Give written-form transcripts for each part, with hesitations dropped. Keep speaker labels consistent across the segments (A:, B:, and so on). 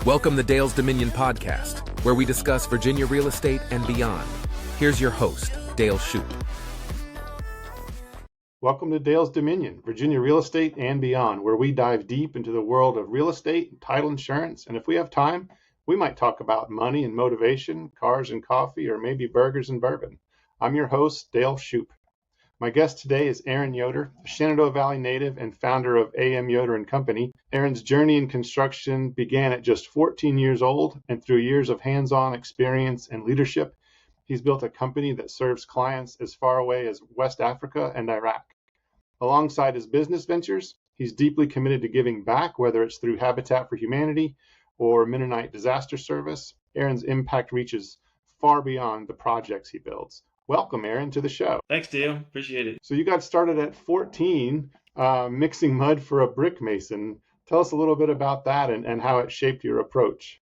A: Welcome to Dale's Dominion podcast, where we discuss Virginia real estate and beyond. Here's your host, Dale Shoop.
B: Welcome to Dale's Dominion, Virginia real estate and beyond, where we dive deep into the world of real estate, title insurance, and if we have time, we might talk about money and motivation, cars and coffee, or maybe burgers and bourbon. I'm your host, Dale Shoop. My guest today is Aaron Yoder, a Shenandoah Valley native and founder of AM Yoder Company. Aaron's journey in construction began at just 14 years old, and through years of hands-on experience and leadership, he's built a company that serves clients as far away as West Africa and Iraq. Alongside his business ventures, he's deeply committed to giving back, whether it's through Habitat for Humanity or Mennonite Disaster Service. Aaron's impact reaches far beyond the projects he builds. Welcome, Aaron, to the show.
C: Thanks, Dale. Appreciate it.
B: So you got started at 14 mixing mud for a brick mason. Tell us a little bit about that and how it shaped your approach.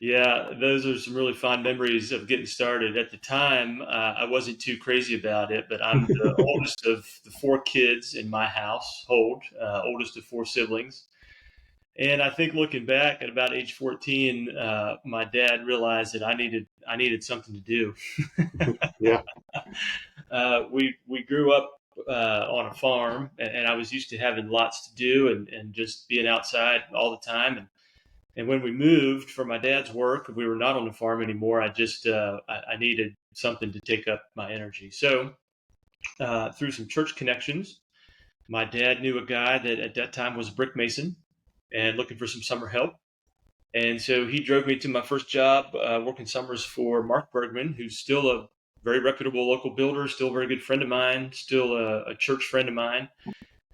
C: Yeah, those are some really fond memories of getting started. At the time, I wasn't too crazy about it, but I'm the oldest of the four kids in my household, oldest of four siblings. And I think looking back at about age 14, my dad realized that I needed something to do.
B: Yeah.
C: We grew up on a farm, and I was used to having lots to do and just being outside all the time. And when we moved for my dad's work, we were not on the farm anymore. I needed something to take up my energy. So through some church connections, my dad knew a guy that at that time was a brick mason and looking for some summer help. And so he drove me to my first job working summers for Mark Bergman, who's still a very reputable local builder, still a very good friend of mine, still a church friend of mine.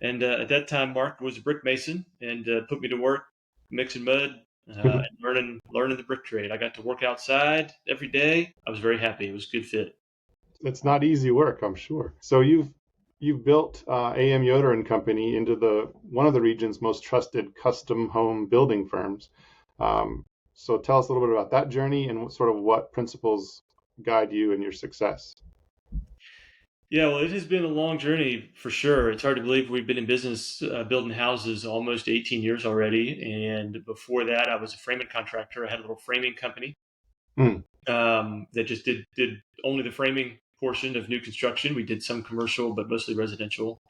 C: And at that time, Mark was a brick mason and put me to work mixing mud and learning the brick trade. I got to work outside every day. I was very happy. It was a good fit.
B: It's not easy work, I'm sure. So you've built AM Yoder Company into one of the region's most trusted custom home building firms. So tell us a little bit about that journey and what principles guide you in your success.
C: Yeah, well, it has been a long journey for sure. It's hard to believe we've been in business building houses almost 18 years already. And before that, I was a framing contractor. I had a little framing company that just did only the framing portion of new construction. We did some commercial, but mostly residential.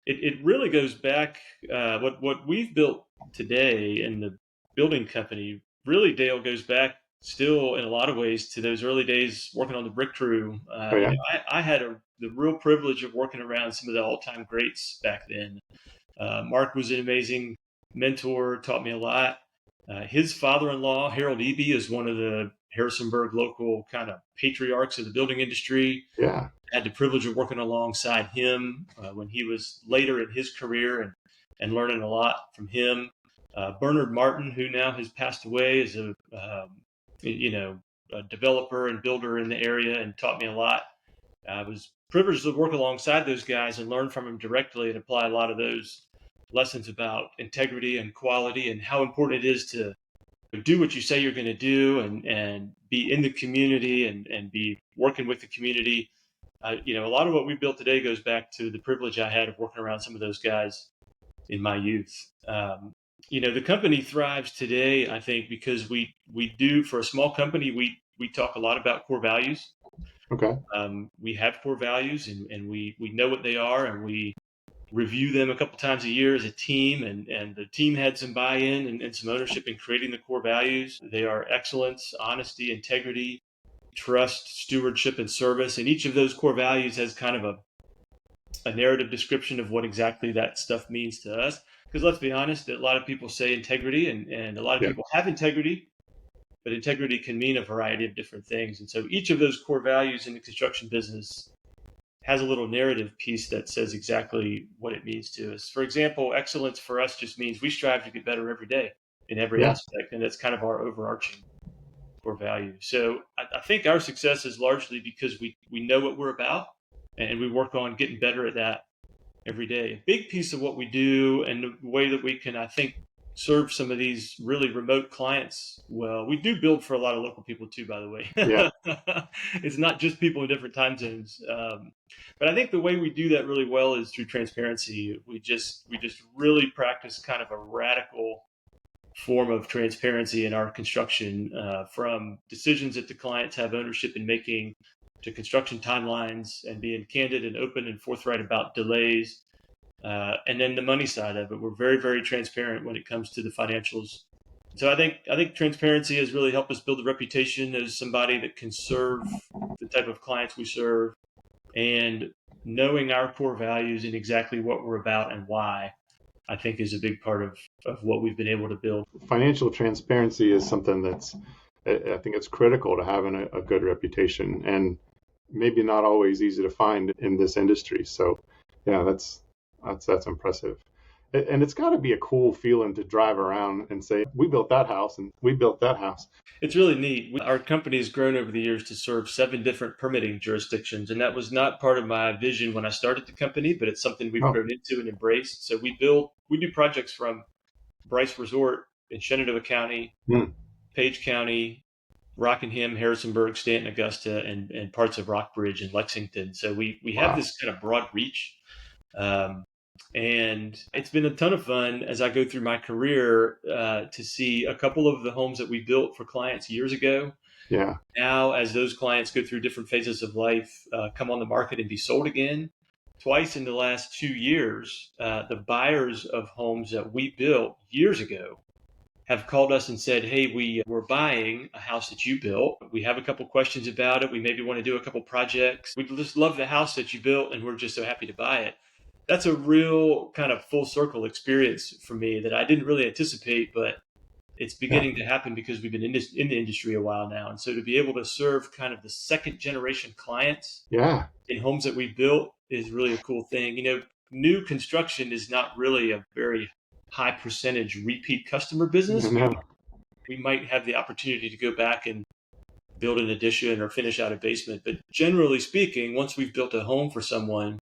C: It really goes back, what we've built today in the building company, really, Dale, goes back still in a lot of ways to those early days working on the brick crew. I had the real privilege of working around some of the all-time greats back then. Mark was an amazing mentor, taught me a lot. His father-in-law, Harold Eby, is one of the Harrisonburg local kind of patriarchs of the building industry.
B: Yeah.
C: I had the privilege of working alongside him when he was later in his career and learning a lot from him. Bernard Martin, who now has passed away, is a developer and builder in the area and taught me a lot. I was privileged to work alongside those guys and learn from them directly and apply a lot of those lessons about integrity and quality and how important it is to do what you say you're going to do and be in the community and be working with the community. A lot of what we built today goes back to the privilege I had of working around some of those guys in my youth. The company thrives today, I think, because we do, for a small company, we talk a lot about core values.
B: Okay.
C: We have core values and we know what they are, and we review them a couple times a year as a team, and the team had some buy-in and some ownership in creating the core values. They are excellence, honesty, integrity, trust, stewardship, and service. And each of those core values has kind of a narrative description of what exactly that stuff means to us. Because let's be honest, a lot of people say integrity and a lot of people have integrity, but integrity can mean a variety of different things. And so each of those core values in the construction business has a little narrative piece that says exactly what it means to us. For example, excellence for us just means we strive to get better every day in every aspect. And that's kind of our overarching core value. So I think our success is largely because we know what we're about and we work on getting better at that every day. A big piece of what we do and the way that we can, I think, serve some of these really remote clients well. We do build for a lot of local people too, by the way.
B: Yeah.
C: It's not just people in different time zones. But I think the way we do that really well is through transparency. We just really practice kind of a radical form of transparency in our construction, from decisions that the clients have ownership in making to construction timelines and being candid and open and forthright about delays. And then the money side of it, we're very, very transparent when it comes to the financials. So I think transparency has really helped us build a reputation as somebody that can serve the type of clients we serve, and knowing our core values and exactly what we're about and why, I think is a big part of what we've been able to build.
B: Financial transparency is something that's, I think it's critical to having a good reputation, and maybe not always easy to find in this industry. So yeah, that's impressive. And it's got to be a cool feeling to drive around and say, we built that house and we built that house.
C: It's really neat. Our company has grown over the years to serve 7 different permitting jurisdictions. And that was not part of my vision when I started the company, but it's something we've grown into and embraced. So we do projects from Bryce Resort in Shenandoah County, Page County, Rockingham, Harrisonburg, Stanton, Augusta, and parts of Rockbridge and Lexington. So we have this kind of broad reach. And it's been a ton of fun as I go through my career to see a couple of the homes that we built for clients years ago.
B: Yeah.
C: Now, as those clients go through different phases of life, come on the market and be sold again. Twice in the last 2 years, the buyers of homes that we built years ago have called us and said, hey, we're buying a house that you built. We have a couple questions about it. We maybe want to do a couple projects. We just love the house that you built, and we're just so happy to buy it. That's a real kind of full circle experience for me that I didn't really anticipate, but it's beginning to happen because we've been in the industry a while now. And so to be able to serve kind of the second generation clients in homes that we built is really a cool thing. You know, new construction is not really a very high percentage repeat customer business. We might have the opportunity to go back and build an addition or finish out a basement. But generally speaking, once we've built a home for someone,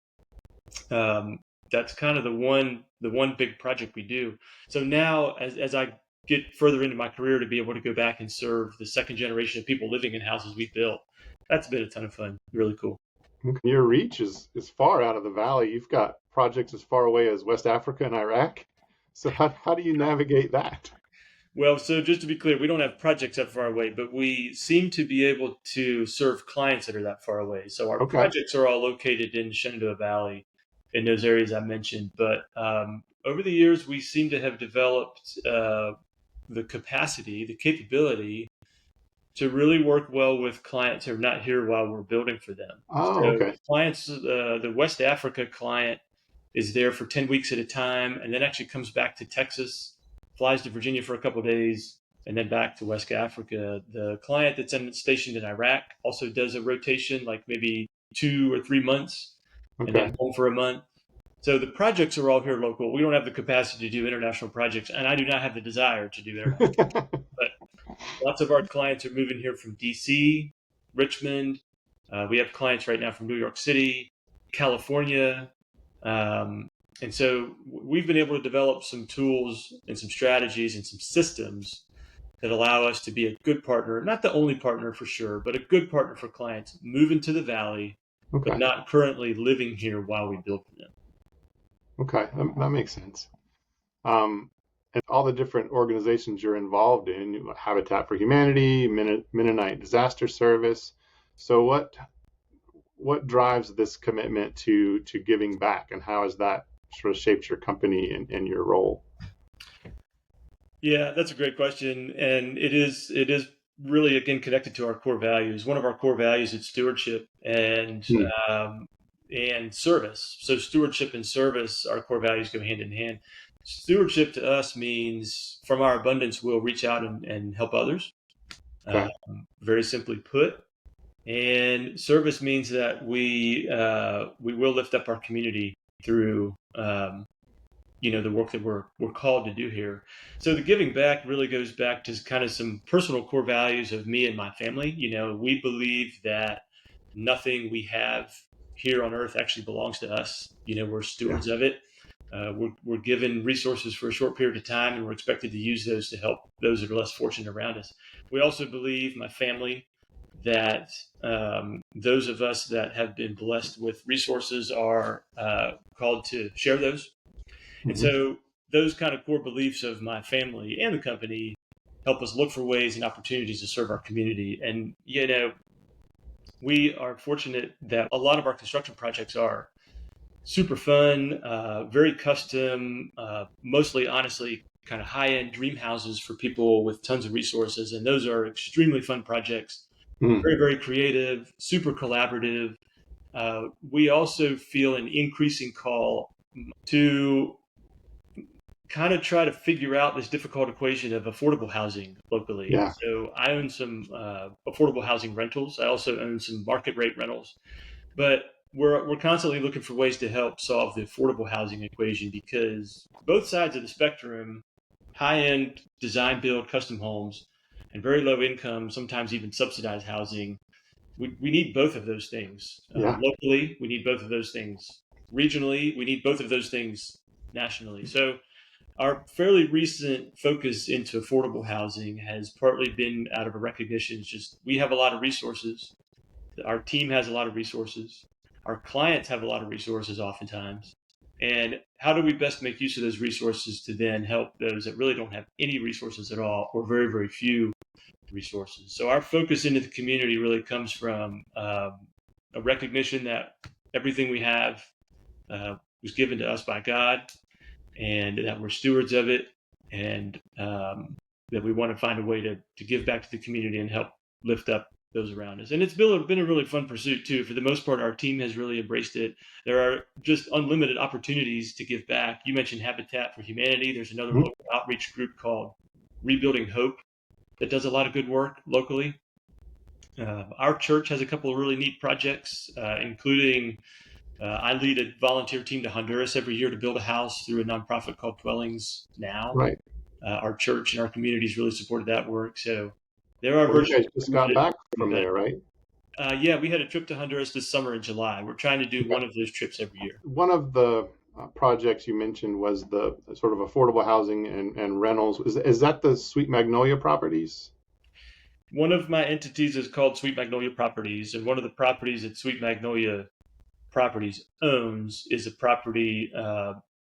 C: that's kind of the one big project we do. So now as I get further into my career, to be able to go back and serve the second generation of people living in houses we built, that's been a ton of fun. Really cool.
B: Your reach is far out of the valley. You've got projects as far away as West Africa and Iraq. So how do you navigate that?
C: Well, so just to be clear, we don't have projects that far away, but we seem to be able to serve clients that are that far away. So our projects are all located in Shenandoah Valley, in those areas I mentioned. But over the years, we seem to have developed the capacity, the capability to really work well with clients who are not here while we're building for them. Clients, the West Africa client is there for 10 weeks at a time, and then actually comes back to Texas, flies to Virginia for a couple of days, and then back to West Africa. The client that's stationed in Iraq also does a rotation, like maybe 2 or 3 months, and then home for a month. So the projects are all here local. We don't have the capacity to do international projects, and I do not have the desire to do international. But lots of our clients are moving here from DC, Richmond. We have clients right now from New York City, California. And so we've been able to develop some tools and some strategies and some systems that allow us to be a good partner, not the only partner for sure, but a good partner for clients moving to the Valley, but not currently living here while we build for them.
B: Okay, that makes sense. And all the different organizations you're involved in, Habitat for Humanity, Mennonite Disaster Service. So what drives this commitment to giving back, and how has that sort of shaped your company and your role?
C: Yeah, that's a great question. And it is really, again, connected to our core values. One of our core values is stewardship and service. So stewardship and service, our core values go hand in hand. Stewardship to us means from our abundance, we'll reach out and help others, very simply put. And service means that we will lift up our community through the work that we're called to do here. So the giving back really goes back to kind of some personal core values of me and my family. You know, we believe that nothing we have here on earth actually belongs to us. You know, we're stewards of it. We're given resources for a short period of time, and we're expected to use those to help those that are less fortunate around us. We also believe, my family, that those of us that have been blessed with resources are called to share those. And so those kind of core beliefs of my family and the company help us look for ways and opportunities to serve our community. And, we are fortunate that a lot of our construction projects are super fun, very custom, mostly, honestly, kind of high-end dream houses for people with tons of resources. And those are extremely fun projects, very, very creative, super collaborative. We also feel an increasing call to kind of try to figure out this difficult equation of affordable housing locally.
B: Yeah.
C: So I own some affordable housing rentals. I also own some market rate rentals, but we're constantly looking for ways to help solve the affordable housing equation, because both sides of the spectrum, high end design build custom homes and very low income, sometimes even subsidized housing, we need both of those things.
B: Yeah.
C: Locally, we need both of those things. Regionally, we need both of those things nationally. So our fairly recent focus into affordable housing has partly been out of a recognition. It's just we have a lot of resources. Our team has a lot of resources. Our clients have a lot of resources oftentimes. And how do we best make use of those resources to then help those that really don't have any resources at all, or very, very few resources? So our focus into the community really comes from a recognition that everything we have was given to us by God, and that we're stewards of it, and that we want to find a way to give back to the community and help lift up those around us. And it's been a really fun pursuit too. For the most part, our team has really embraced it. There are just unlimited opportunities to give back. You mentioned Habitat for Humanity. There's another local outreach group called Rebuilding Hope that does a lot of good work locally. Our church has a couple of really neat projects, including I lead a volunteer team to Honduras every year to build a house through a nonprofit called Dwellings Now.
B: Right.
C: Our church and our communities really supported that work. So there are
B: Well, you guys just got back from there, right?
C: Yeah, we had a trip to Honduras this summer in July. We're trying to do one of those trips every year.
B: One of the projects you mentioned was the sort of affordable housing and rentals. Is that the Sweet Magnolia properties?
C: One of my entities is called Sweet Magnolia Properties, and one of the properties that Sweet Magnolia Properties owns is a property,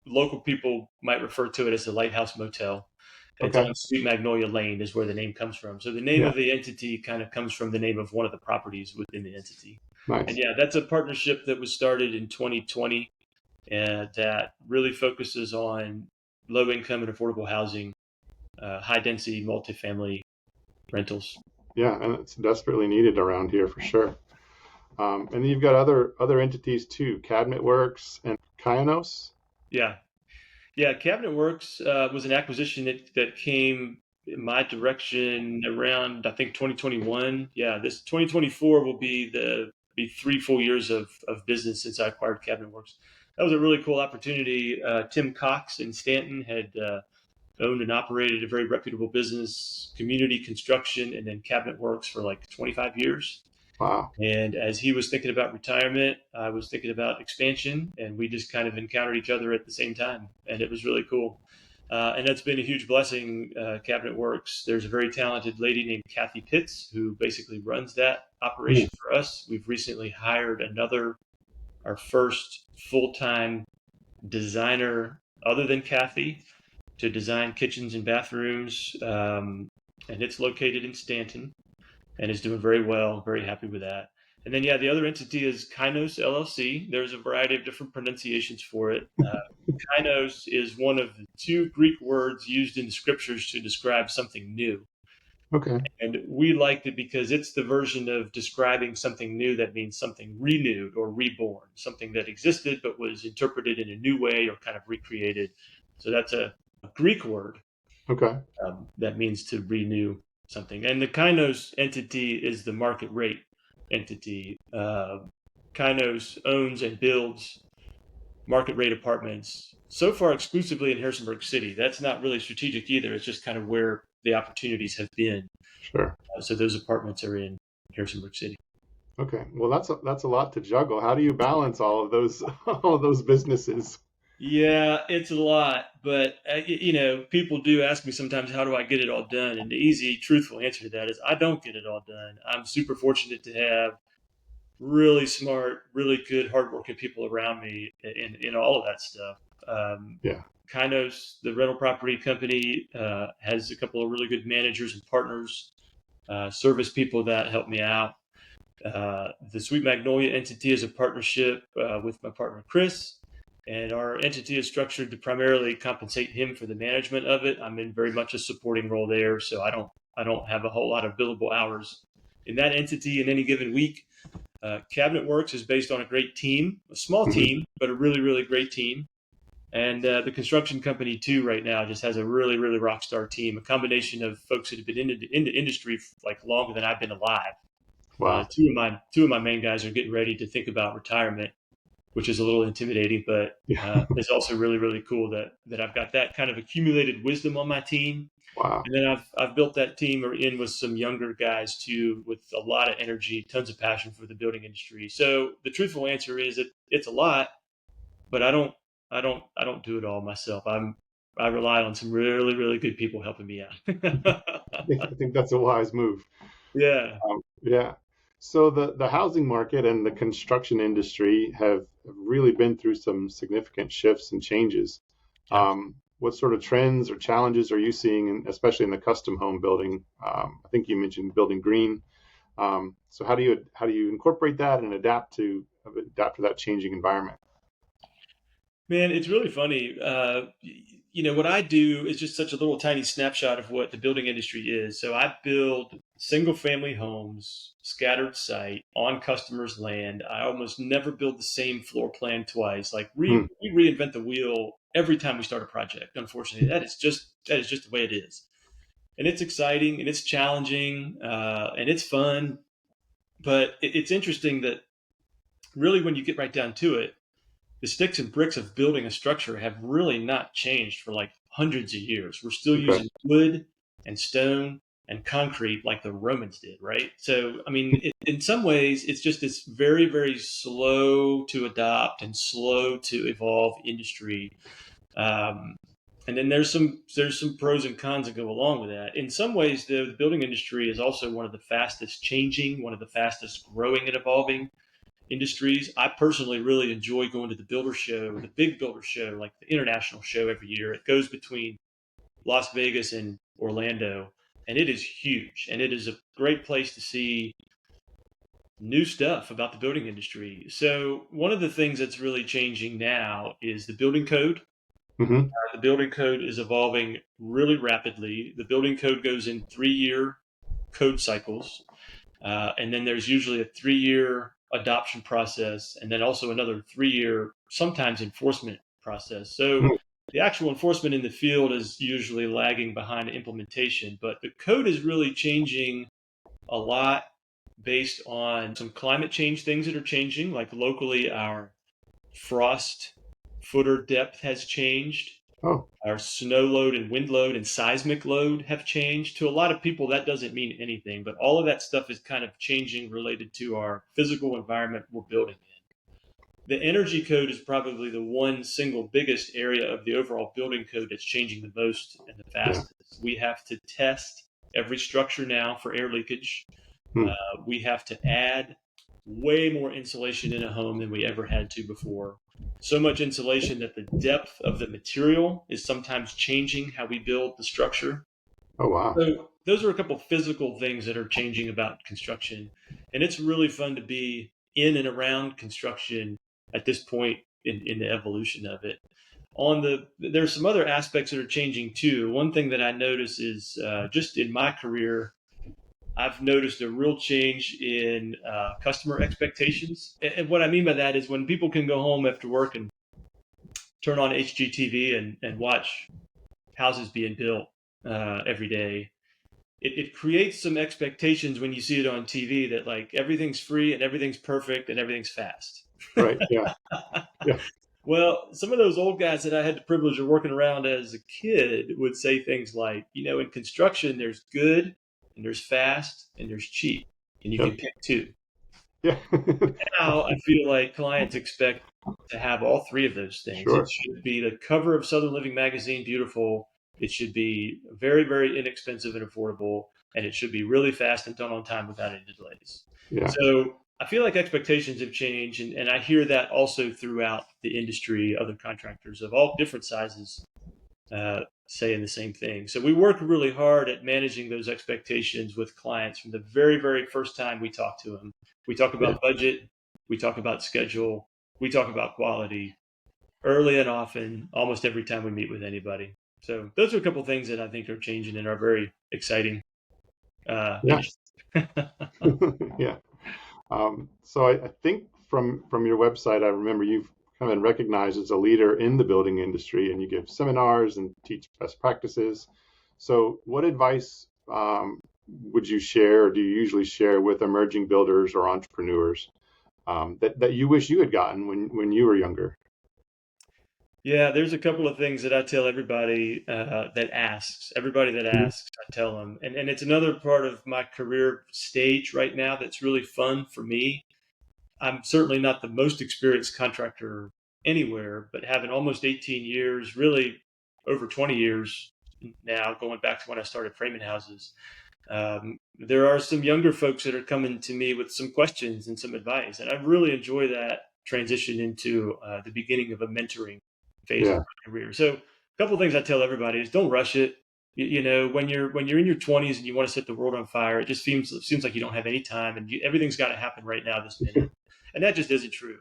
C: local people might refer to it as the Lighthouse Motel. It's on Sweet Magnolia Lane is where the name comes from. So the name of the entity kind of comes from the name of one of the properties within the entity.
B: Nice.
C: And yeah, that's a partnership that was started in 2020, and that really focuses on low income and affordable housing, high density multifamily rentals.
B: Yeah, and it's desperately needed around here for sure. And then you've got other entities too, Cabinet Works and Kainos.
C: Yeah, Cabinet Works was an acquisition that came in my direction around, I think, 2021. Yeah, this 2024 will be 3 full years of business since I acquired Cabinet Works. That was a really cool opportunity. Tim Cox in Stanton had owned and operated a very reputable business, community construction, and then Cabinet Works for like 25 years.
B: Wow.
C: And as he was thinking about retirement, I was thinking about expansion, and we just kind of encountered each other at the same time. And it was really cool. And that's been a huge blessing, Cabinet Works. There's a very talented lady named Kathy Pitts who basically runs that operation for us. We've recently hired our first full-time designer other than Kathy to design kitchens and bathrooms. And it's located in Stanton and is doing very well. Very happy with that. And then, the other entity is Kainos LLC. There's a variety of different pronunciations for it. Kainos is one of the 2 Greek words used in the scriptures to describe something new.
B: Okay.
C: And we liked it because it's the version of describing something new that means something renewed or reborn, something that existed but was interpreted in a new way or kind of recreated. So that's a Greek word.
B: Okay.
C: That means to renew something. And the Kainos entity is the market rate entity. Kainos owns and builds market rate apartments, so far exclusively in Harrisonburg City. That's not really strategic either. It's just kind of where the opportunities have been.
B: Sure.
C: So those apartments are in Harrisonburg City.
B: Okay. Well, that's a lot to juggle. How do you balance all of those businesses?
C: Yeah, it's a lot, but people do ask me sometimes, how do I get it all done? And the easy, truthful answer to that is I don't get it all done. I'm super fortunate to have really smart, really good, hardworking people around me in all of that stuff.
B: Yeah.
C: Kainos, the rental property company, has a couple of really good managers and partners, service people that help me out. The Sweet Magnolia entity is a partnership with my partner Chris, and our entity is structured to primarily compensate him for the management of it. I'm in very much a supporting role there, so I don't have a whole lot of billable hours in that entity in any given week. Cabinet Works is based on a great team, a small
B: Mhm.
C: team, but a really, really great team. And the construction company too, right now, just has a really, really rock star team. A combination of folks that have been into industry like longer than I've been alive.
B: Wow.
C: Two of my main guys are getting ready to think about retirement, which is a little intimidating, but
B: Yeah.
C: it's also really, really cool that I've got that kind of accumulated wisdom on my team.
B: Wow.
C: And then I've built that team in with some younger guys too, with a lot of energy, tons of passion for the building industry. So the truthful answer is it's a lot, but I don't do it all myself. I rely on some really, really good people helping me out.
B: I think that's a wise move.
C: Yeah.
B: Yeah. So the housing market and the construction industry have really been through some significant shifts and changes.
C: Yeah.
B: What sort of trends or challenges are you seeing, especially in the custom home building? I think you mentioned building green. So how do you incorporate that and adapt to that changing environment?
C: Man, it's really funny. What I do is just such a little tiny snapshot of what the building industry is. So I build single family homes, scattered site on customers' land. I almost never build the same floor plan twice. Like
B: Hmm.
C: we reinvent the wheel every time we start a project. Unfortunately, that is just the way it is. And it's exciting and it's challenging and it's fun. But it's interesting that really when you get right down to it, the sticks and bricks of building a structure have really not changed for like hundreds of years. We're still
B: Okay.
C: using wood and stone and concrete like the Romans did, right? So, I mean, in some ways, it's just this very, very slow to adopt and slow to evolve industry. Um, and then there's some pros and cons that go along with that. In some ways, the building industry is also one of the fastest changing, one of the fastest growing and evolving industries. I personally really enjoy going to the builder show, the big builder show, like the international show every year. It goes between Las Vegas and Orlando, and it is huge. And it is a great place to see new stuff about the building industry. So, one of the things that's really changing now is the building code.
B: Hmm.
C: The building code is evolving really rapidly. The building code goes in 3-year code cycles. And then there's usually a 3-year adoption process, and then also another 3-year, sometimes enforcement process. So the actual enforcement in the field is usually lagging behind implementation, but the code is really changing a lot based on some climate change things that are changing. Like locally, our frost footer depth has changed.
B: Oh,
C: Our snow load and wind load and seismic load have changed. To a lot of people, that doesn't mean anything, but all of that stuff is kind of changing related to our physical environment we're building in. The energy code is probably the one single biggest area of the overall building code that's changing the most and the
B: yeah.
C: fastest. We have to test every structure now for air leakage.
B: Hmm.
C: We have to add way more insulation in a home than we ever had to before. So much insulation that the depth of the material is sometimes changing how we build the structure.
B: Oh, wow.
C: So those are a couple of physical things that are changing about construction. And it's really fun to be in and around construction at this point in the evolution of it. There's some other aspects that are changing too. One thing that I notice is just in my career, I've noticed a real change in customer expectations. And what I mean by that is when people can go home after work and turn on HGTV and watch houses being built every day, it creates some expectations when you see it on TV that like everything's free and everything's perfect and everything's fast.
B: Right. Yeah. Yeah.
C: Well, some of those old guys that I had the privilege of working around as a kid would say things like, in construction, there's good and there's fast and there's cheap, and you can
B: Yep.
C: pick two.
B: Yeah.
C: Now I feel like clients expect to have all three of those things. It
B: Sure.
C: should be the cover of Southern Living magazine, beautiful. It should be very, very inexpensive and affordable, and it should be really fast and done on time without any delays.
B: Yeah.
C: So I feel like expectations have changed, and I hear that also throughout the industry, other contractors of all different sizes saying the same thing. So we work really hard at managing those expectations with clients from the very, very first time we talk to them. We talk
B: Yeah.
C: about budget, we talk about schedule, we talk about quality early and often, almost every time we meet with anybody. So those are a couple of things that I think are changing and are very exciting.
B: Yeah. Yeah. So I think from your website, I remember you've kind of been recognized as a leader in the building industry, and you give seminars and teach best practices. So, what advice would you share, or do you usually share with emerging builders or entrepreneurs that you wish you had gotten when you were younger?
C: Yeah, there's a couple of things that I tell everybody that asks. Everybody that
B: Mhm.
C: asks, I tell them, and it's another part of my career stage right now that's really fun for me. I'm certainly not the most experienced contractor anywhere, but having almost 18 years, really over 20 years now, going back to when I started framing houses, there are some younger folks that are coming to me with some questions and some advice, and I really enjoy that transition into the beginning of a mentoring phase of
B: Yeah.
C: my career. So, a couple of things I tell everybody is don't rush it. You know, when you're in your 20s and you want to set the world on fire, it just seems like you don't have any time, and everything's got to happen right now, this minute, and that just isn't true.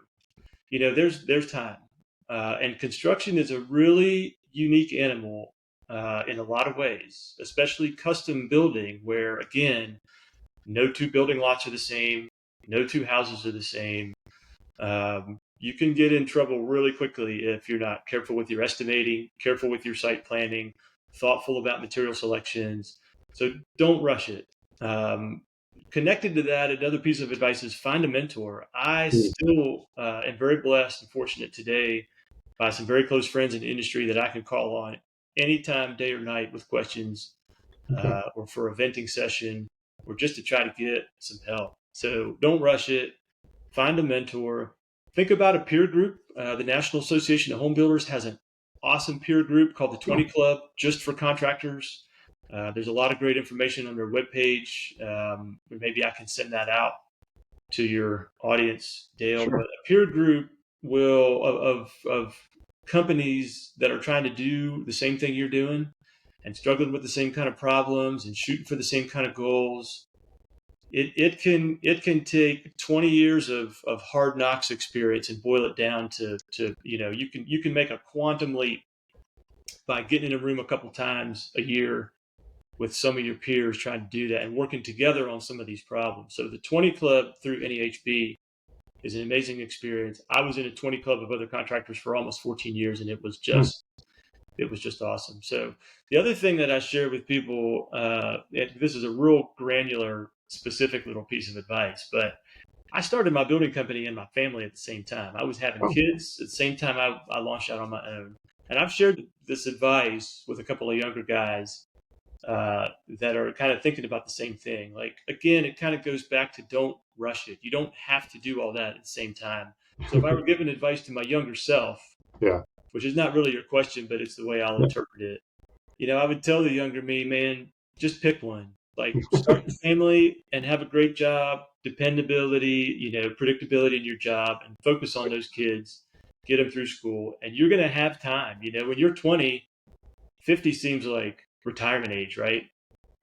C: You know, there's time, and construction is a really unique animal in a lot of ways, especially custom building, where again, no two building lots are the same, no two houses are the same. You can get in trouble really quickly if you're not careful with your estimating, careful with your site planning, thoughtful about material selections. So don't rush it. Um, Connected to that, another piece of advice is find a mentor. I
B: Mm.
C: still am very blessed and fortunate today by some very close friends in the industry that I can call on anytime, day or night, with questions
B: Okay.
C: or for a venting session or just to try to get some help. So don't rush it. Find a mentor. Think about a peer group. The National Association of Home Builders has an awesome peer group called the 20 Club just for contractors. There's a lot of great information on their webpage. Maybe I can send that out to your audience, Dale. But
B: Sure.
C: a peer group will of companies that are trying to do the same thing you're doing and struggling with the same kind of problems and shooting for the same kind of goals. It can take 20 years of hard knocks experience and boil it down to you can make a quantum leap by getting in a room a couple times a year with some of your peers trying to do that and working together on some of these problems. So the 20 Club through NEHB is an amazing experience. I was in a 20 Club of other contractors for almost 14 years, and
B: Mm.
C: it was just awesome. So the other thing that I share with people, this is a real granular, specific little piece of advice, but I started my building company and my family at the same time. I was having
B: Oh,
C: kids at the same time I launched out on my own. And I've shared this advice with a couple of younger guys that are kind of thinking about the same thing. Like, again, it kind of goes back to don't rush it. You don't have to do all that at the same time. So if I were giving advice to my younger self,
B: yeah.
C: which is not really your question, but it's the way I'll interpret it, I would tell the younger me, man, just pick one. Like, start your family and have a great job, dependability, predictability in your job, and focus on those kids, get them through school, and you're going to have time. When you're 20, 50 seems like retirement age, right?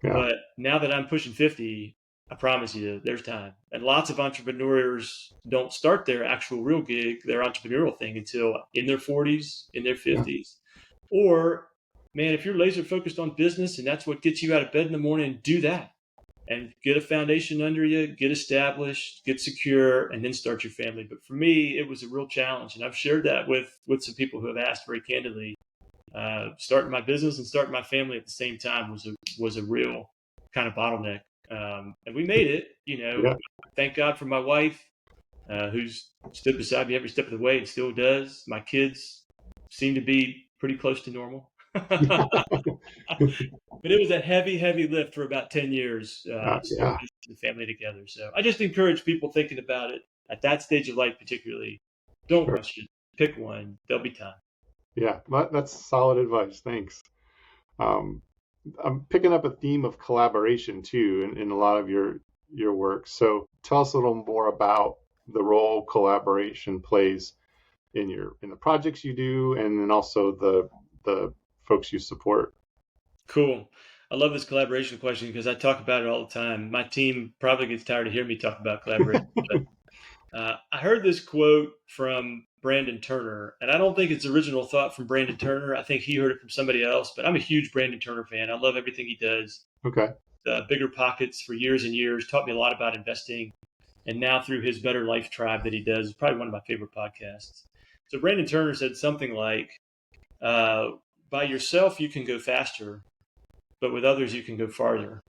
B: Yeah.
C: But now that I'm pushing 50, I promise you, there's time. And lots of entrepreneurs don't start their actual real gig, their entrepreneurial thing, until in their 40s, in their
B: Yeah.
C: 50s. Or, man, if you're laser focused on business and that's what gets you out of bed in the morning, do that and get a foundation under you, get established, get secure, and then start your family. But for me, it was a real challenge. And I've shared that with some people who have asked very candidly. Starting my business and starting my family at the same time was a real kind of bottleneck, and we made it.
B: Yeah.
C: Thank God for my wife, who's stood beside me every step of the way and still does. My kids seem to be pretty close to normal, but it was a heavy, heavy lift for about 10 years
B: Yeah.
C: starting the family together. So I just encourage people thinking about it at that stage of life, particularly. Don't
B: Sure.
C: rush it. Pick one. There'll be time.
B: Yeah. That's solid advice. Thanks. Um, I'm picking up a theme of collaboration too in a lot of your your work. So tell us a little more about the role collaboration plays in the projects you do, and then also the folks you support.
C: Cool. I love this collaboration question because I talk about it all the time. My team probably gets tired of hearing me talk about collaboration. I heard this quote from Brandon Turner, and I don't think it's original thought from Brandon Turner. I think he heard it from somebody else, but I'm a huge Brandon Turner fan. I love everything he does.
B: Okay.
C: Bigger Pockets for years and years taught me a lot about investing. And now through his Better Life Tribe that he does, is probably one of my favorite podcasts. So Brandon Turner said something like, by yourself, you can go faster, but with others, you can go farther.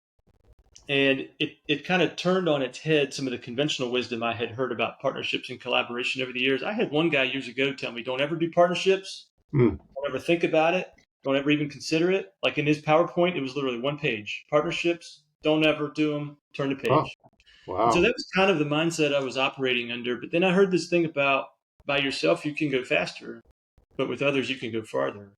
C: And it kind of turned on its head some of the conventional wisdom I had heard about partnerships and collaboration over the years. I had one guy years ago tell me, don't ever do partnerships. Don't ever think about it. Don't ever even consider it. Like in his PowerPoint, it was literally one page. Partnerships, don't ever do them. Turn the page.
B: Oh, wow.
C: And so that was kind of the mindset I was operating under. But then I heard this thing about by yourself, you can go faster, but with others, you can go farther.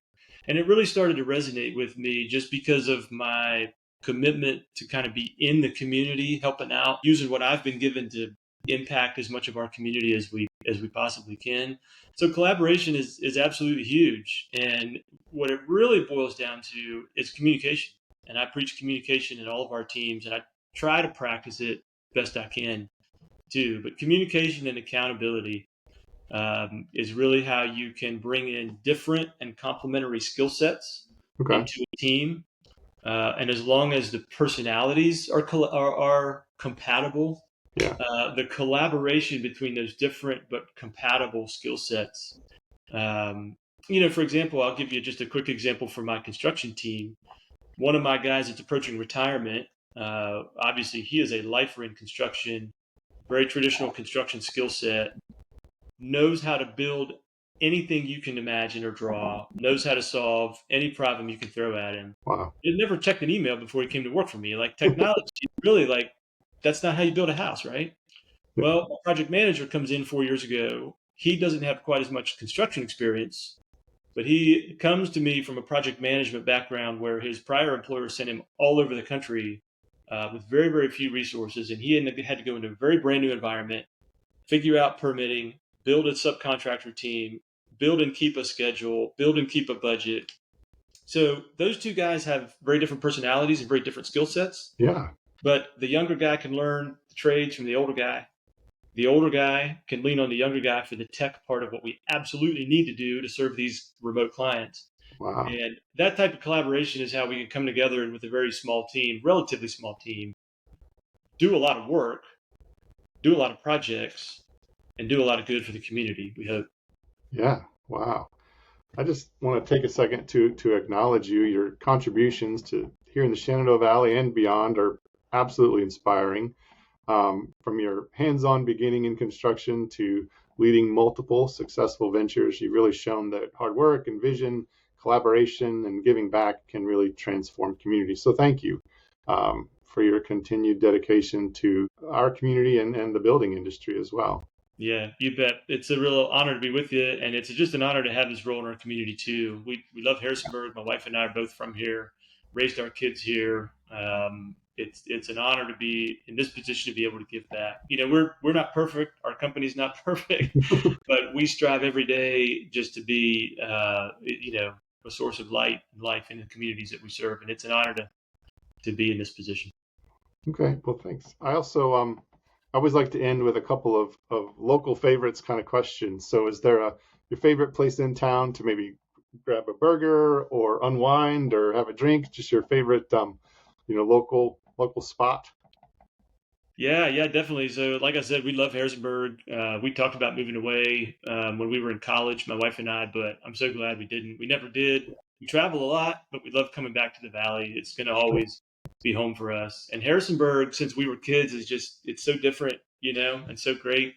C: And it really started to resonate with me just because of my commitment to kind of be in the community, helping out, using what I've been given to impact as much of our community as we possibly can. So collaboration is absolutely huge. And what it really boils down to is communication. And I preach communication in all of our teams, and I try to practice it best I can too. But communication and accountability is really how you can bring in different and complementary skill sets into a team. And as long as the personalities are compatible, the collaboration between those different but compatible skill sets. For example, I'll give you just a quick example from my construction team. One of my guys that's approaching retirement, obviously he is a lifer in construction, very traditional construction skill set, knows how to build anything you can imagine or draw, knows how to solve any problem you can throw at him.
B: Wow.
C: He never checked an email before he came to work for me. Like technology, really, like that's not how you build a house, right? Well, a project manager comes in 4 years ago. He doesn't have quite as much construction experience, but he comes to me from a project management background where his prior employer sent him all over the country with very, very few resources. And he had to go into a very brand new environment, figure out permitting, build a subcontractor team, build and keep a schedule, build and keep a budget. So those two guys have very different personalities and very different skill sets.
B: Yeah.
C: But the younger guy can learn the trades from the older guy. The older guy can lean on the younger guy for the tech part of what we absolutely need to do to serve these remote clients.
B: Wow.
C: And that type of collaboration is how we can come together and with a very small team, relatively small team, do a lot of work, do a lot of projects, and do a lot of good for the community, we hope.
B: Yeah. Wow. I just want to take a second to acknowledge you. Your contributions to here in the Shenandoah Valley and beyond are absolutely inspiring. From your hands-on beginning in construction to leading multiple successful ventures, you've really shown that hard work and vision, collaboration, and giving back can really transform communities. So thank you for your continued dedication to our community and the building industry as well.
C: Yeah, you bet. It's a real honor to be with you, and it's just an honor to have this role in our community too. We love Harrisonburg. My wife and I are both from here, raised our kids here. It's an honor to be in this position to be able to give back. We're not perfect. Our company's not perfect, but we strive every day just to be a source of light and life in the communities that we serve, and it's an honor to be in this position.
B: Okay, well, thanks. I also I always like to end with a couple of local favorites kind of questions. So is there your favorite place in town to maybe grab a burger or unwind or have a drink? Just your favorite, local spot?
C: Yeah, definitely. So like I said, we love Harrisonburg. We talked about moving away when we were in college, my wife and I, but I'm so glad we didn't. We never did. We travel a lot, but we love coming back to the Valley. It's going to always be home for us. And Harrisonburg, since we were kids, it's so different, and so great.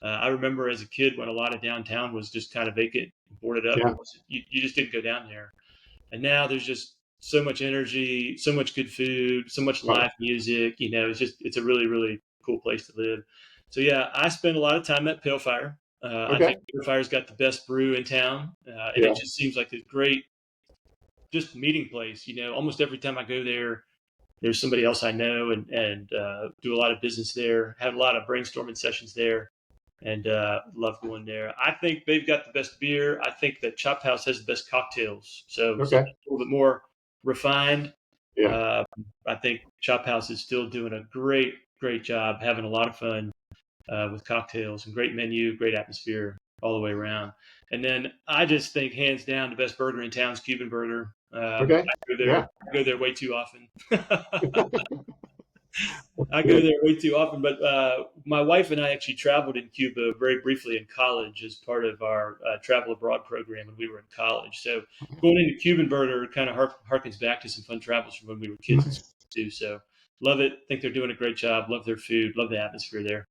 C: I remember as a kid when a lot of downtown was just kind of vacant, boarded up.
B: Yeah.
C: You just didn't go down there. And now there's just so much energy, so much good food, so much live music. It's a really, really cool place to live. So yeah, I spend a lot of time at Pale Fire. I think Pale Fire's got the best brew in town. And it just seems like a great just meeting place. Almost every time I go there, there's somebody else I know and do a lot of business there. Had a lot of brainstorming sessions there, and love going there. I think they've got the best beer. I think that Chop House has the best cocktails. So
B: Okay.
C: something a little bit more refined.
B: Yeah.
C: Uh, I think Chop House is still doing a great job, having a lot of fun with cocktails and great menu, great atmosphere all the way around. And then I just think hands down the best burger in town is Cuban Burger.
B: Okay. Yeah.
C: I go there way too often. I go there way too often, but my wife and I actually traveled in Cuba very briefly in college as part of our travel abroad program when we were in college. So going into Cuban Burger kind of harkens back to some fun travels from when we were kids in school
B: Nice.
C: too. So love it. Think they're doing a great job. Love their food. Love the atmosphere there.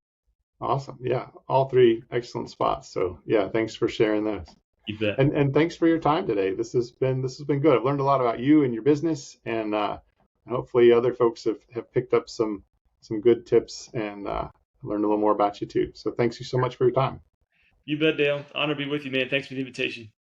B: Awesome. Yeah. All three excellent spots. So yeah, thanks for sharing those.
C: You bet.
B: And thanks for your time today. This has been good. I've learned a lot about you and your business, and hopefully other folks have picked up some good tips and learned a little more about you too. So thanks you so much for your time.
C: You bet, Dale. Honor to be with you, man. Thanks for the invitation.